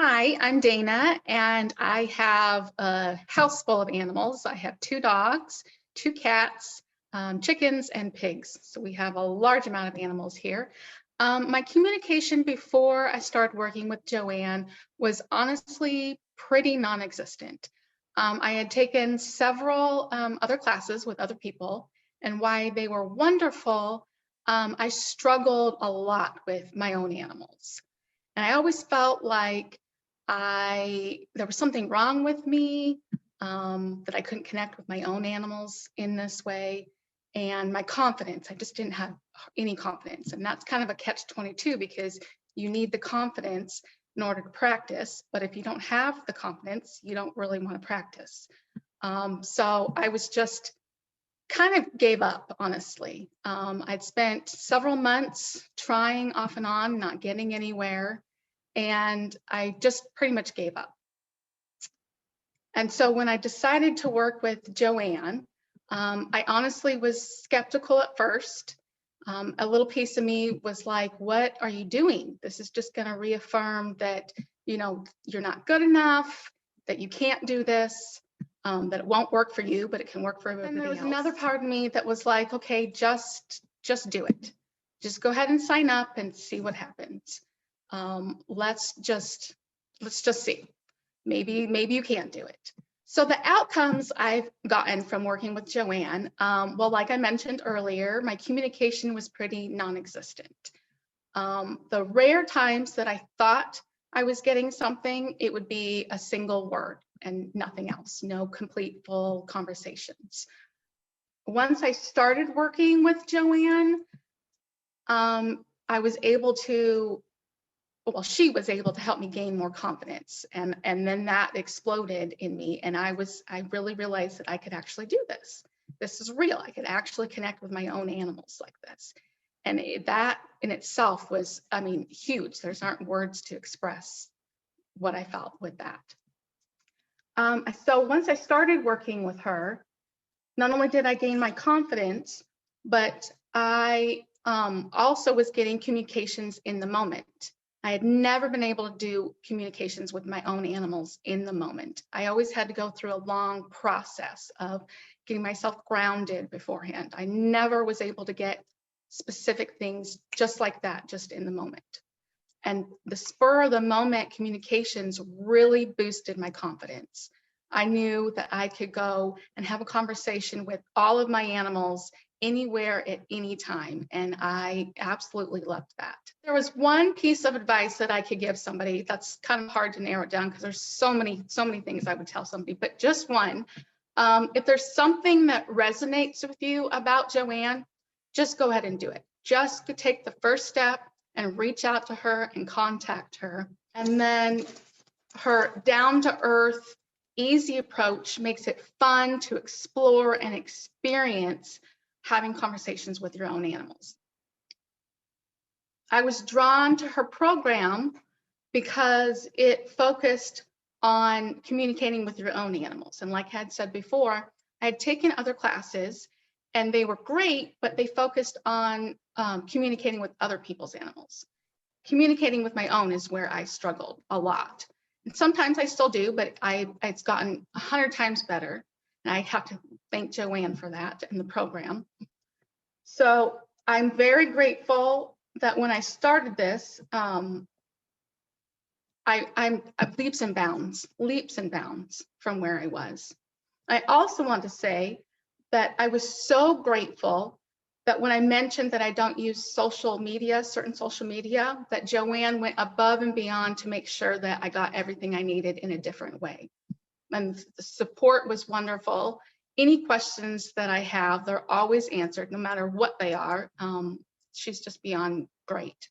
Hi, I'm Dayna, and I have a house full of animals. I have 2 dogs, 2 cats, chickens, and pigs. So we have a large amount of animals here. My communication before I started working with Joanne was honestly pretty non-existent. I had taken several other classes with other people, and while they were wonderful, I struggled a lot with my own animals. And I always felt like there was something wrong with me, that I couldn't connect with my own animals in this way. And my confidence, I just didn't have any confidence. And that's kind of a catch-22 because you need the confidence in order to practice. But if you don't have the confidence, you don't really want to practice. So I was just kind of gave up, honestly. I'd spent several months trying off and on, not getting anywhere, and I just pretty much gave up. And so when I decided to work with Joanne, I honestly was skeptical at first. A little piece of me was like, what are you doing? This is just going to reaffirm that, you're not good enough, that you can't do this, that it won't work for you, but it can work for everybody else. And there was another part of me that was like, okay, just do it. Just go ahead and sign up and see what happens. Let's just see. Maybe you can do it. So the outcomes I've gotten from working with Joanne, well, like I mentioned earlier, my communication was pretty non-existent. The rare times that I thought I was getting something, it would be a single word and nothing else, no complete full conversations. Once I started working with Joanne, I was able to, well, she was able to help me gain more confidence, and then that exploded in me, and I really realized that I could actually do this. This is real. I could actually connect with my own animals like this. And that in itself was, I mean, huge. There's aren't words to express what I felt with that. So once I started working with her, not only did I gain my confidence, but I also was getting communications in the moment. I had never been able to do communications with my own animals in the moment. I always had to go through a long process of getting myself grounded beforehand. I never was able to get specific things just like that, just in the moment. And the spur of the moment communications really boosted my confidence. I knew that I could go and have a conversation with all of my animals anywhere at any time, and I absolutely loved that. There was one piece of advice that I could give somebody. That's kind of hard to narrow it down because there's so many things I would tell somebody, but just one. If there's something that resonates with you about Joanne, just go ahead and do it. Just to take the first step and reach out to her and contact her. And then her down-to-earth, easy approach makes it fun to explore and experience having conversations with your own animals. I was drawn to her program because it focused on communicating with your own animals. And like I had said before, I had taken other classes and they were great, but they focused on communicating with other people's animals. Communicating with my own is where I struggled a lot. And sometimes I still do, but it's gotten 100 times better. And I have to thank Joanne for that in the program. So I'm very grateful that when I started this, I'm leaps and bounds from where I was. I also want to say that I was so grateful that when I mentioned that I don't use social media, certain social media, that Joanne went above and beyond to make sure that I got everything I needed in a different way. And the support was wonderful. Any questions that I have, they're always answered, no matter what they are. She's just beyond great.